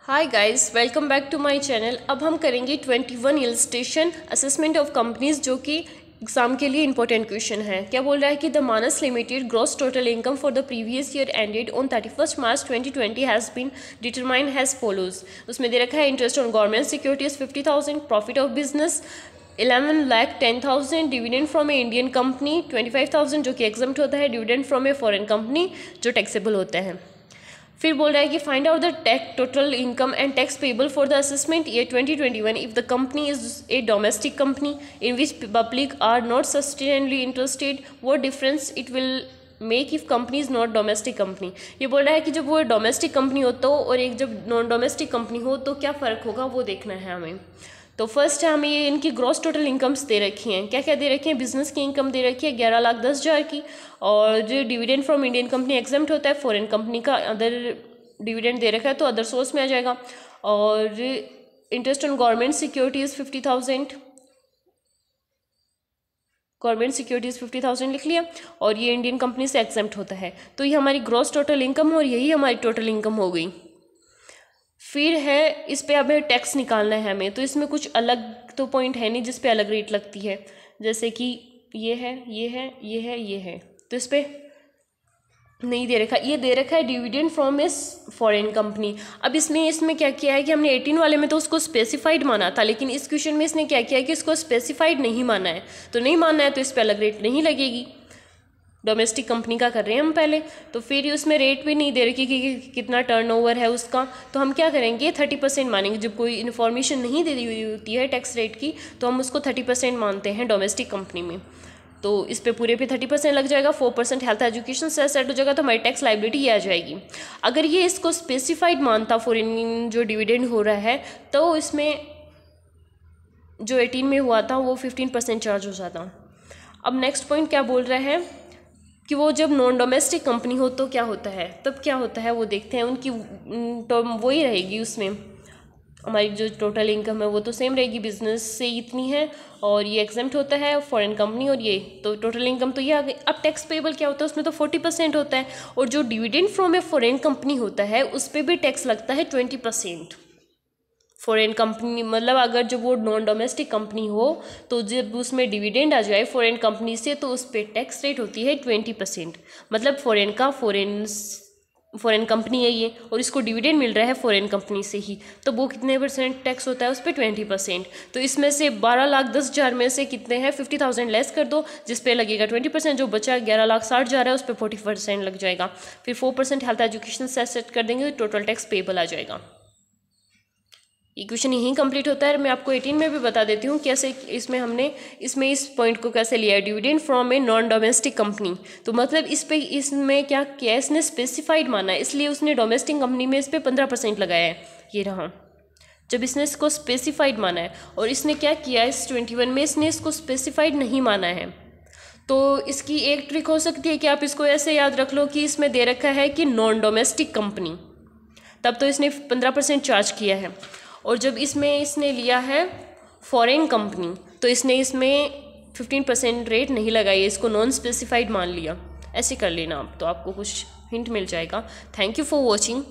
Hi guys, welcome back to my channel. अब हम करेंगे 21 इलस्ट्रेशन असेसमेंट ऑफ कंपनीज, जो कि एग्जाम के लिए इंपॉर्टेंट क्वेश्चन है। क्या बोल रहा है कि the Manas limited gross total income for the previous year ended on 31 March 2020 has been determined has follows. उसमें दे रखा है interest on government securities 50,000, profit of business 11,10,000, dividend from a Indian company 25,000 जो कि एग्जम्प्ट होता है, dividend from a foreign company जो taxable होता है। फिर बोल रहा है कि find out the total income and tax payable for the assessment year 2021 if the company is a domestic company in which public are not substantially interested, what difference it will make if company is not domestic company. ये बोल रहा है कि जब वो domestic company हो तो और एक जब नॉन डोमेस्टिक कंपनी हो तो क्या फ़र्क होगा, वो देखना है हमें। तो फर्स्ट है, हमें ये इनकी ग्रॉस टोटल इनकम्स दे रखी हैं। क्या क्या दे रखी हैं? बिजनेस की इनकम दे रखी है 11,10,000 की, और जो dividend from Indian company exempt होता है, फॉरेन कंपनी का अदर डिविडेंड दे रखा है तो अदर सोर्स में आ जाएगा। और interest on government securities 50,000, government securities 50,000 लिख लिया, और ये इंडियन कंपनी से एग्जम्प्ट होता है। तो ये हमारी ग्रॉस टोटल इनकम और यही हमारी टोटल इनकम हो गई। फिर है, इस पे हमें टैक्स निकालना है हमें। तो इसमें कुछ अलग तो पॉइंट है नहीं जिस पे अलग रेट लगती है, जैसे कि ये है, ये है, ये है, ये है, तो इस पे नहीं दे रखा। ये दे रखा है डिविडेंड फ्रॉम इस फॉरेन कंपनी। अब इसमें क्या किया है कि हमने 18 वाले में तो उसको स्पेसिफाइड माना था, लेकिन इस क्वेश्चन में इसने क्या किया है कि इसको स्पेसिफाइड नहीं माना है। तो नहीं मानना है तो इस पर अलग रेट नहीं लगेगी। डोमेस्टिक कंपनी का कर रहे हैं हम पहले, तो फिर उसमें रेट भी नहीं दे रखी कि कितना टर्नओवर है उसका। तो हम क्या करेंगे, 30% मानेंगे। जब कोई इन्फॉर्मेशन नहीं दे दी हुई होती है टैक्स रेट की तो हम उसको 30% मानते हैं डोमेस्टिक कंपनी में। तो इस पे पूरे पे 30% लग जाएगा। 4% हेल्थ एजुकेशन से सेट हो जाएगा, तो हमारी टैक्स लाइबिलिटी ये आ जाएगी। अगर ये इसको स्पेसिफाइड मानता फॉरेन जो डिविडेंड हो रहा है, तो इसमें जो 18 में हुआ था वो 15% चार्ज हो जाता। अब नेक्स्ट पॉइंट क्या बोल रहा है कि वो जब नॉन डोमेस्टिक कंपनी हो तो क्या होता है, तब क्या होता है वो देखते हैं। उनकी टर्म वही रहेगी, उसमें हमारी जो टोटल इनकम है वो तो सेम रहेगी, बिजनेस से इतनी है और ये एग्जम्प्ट होता है फॉरेन कंपनी, और ये तो टोटल इनकम तो ये आ गई। अब टैक्स पेबल क्या होता है, उसमें तो 40% होता है, और जो dividend from a foreign company होता है उस पर भी टैक्स लगता है 20%। फॉरेन कंपनी मतलब अगर जब वो नॉन डोमेस्टिक कंपनी हो तो जब उसमें डिविडेंड आ जाए फॉरेन कंपनी से तो उस पर टैक्स रेट होती है 20%। मतलब फॉरेन कंपनी है ये, और इसको डिविडेंड मिल रहा है फॉरेन कंपनी से ही, तो वो कितने % टैक्स होता है उस पर 20%। तो इसमें से 12,10,000 में से कितने हैं, 50,000 लेस कर दो, जिस पे लगेगा 20%। जो बचा 11,60,000 है उस पर 40% लग जाएगा। फिर 4% हेल्थ एजुकेशन सेट कर देंगे तो टोटल टैक्स पेबल आ जाएगा। इक्वेशन यहीं कंप्लीट होता है। मैं आपको 18 में भी बता देती हूँ कैसे इसमें हमने इस पॉइंट को कैसे लिया है, dividend from a non domestic company. तो मतलब इसमें क्या किया, इसने स्पेसिफाइड माना है, इसलिए उसने डोमेस्टिक कंपनी में इस पर 15% लगाया है। ये रहा, जब इसने इसको स्पेसिफाइड माना है। और इसने क्या किया, इस 21 में इसने इसको स्पेसिफाइड नहीं माना है। तो इसकी एक ट्रिक हो सकती है कि आप इसको ऐसे याद रख लो कि इसमें दे रखा है कि नॉन डोमेस्टिक कंपनी, तब तो इसने 15% चार्ज किया है। और जब इसने लिया है फॉरेन कंपनी तो इसने इसमें 15% रेट नहीं लगाई, इसको नॉन स्पेसिफाइड मान लिया। ऐसे कर लेना आप, तो आपको कुछ हिंट मिल जाएगा। Thank you for watching.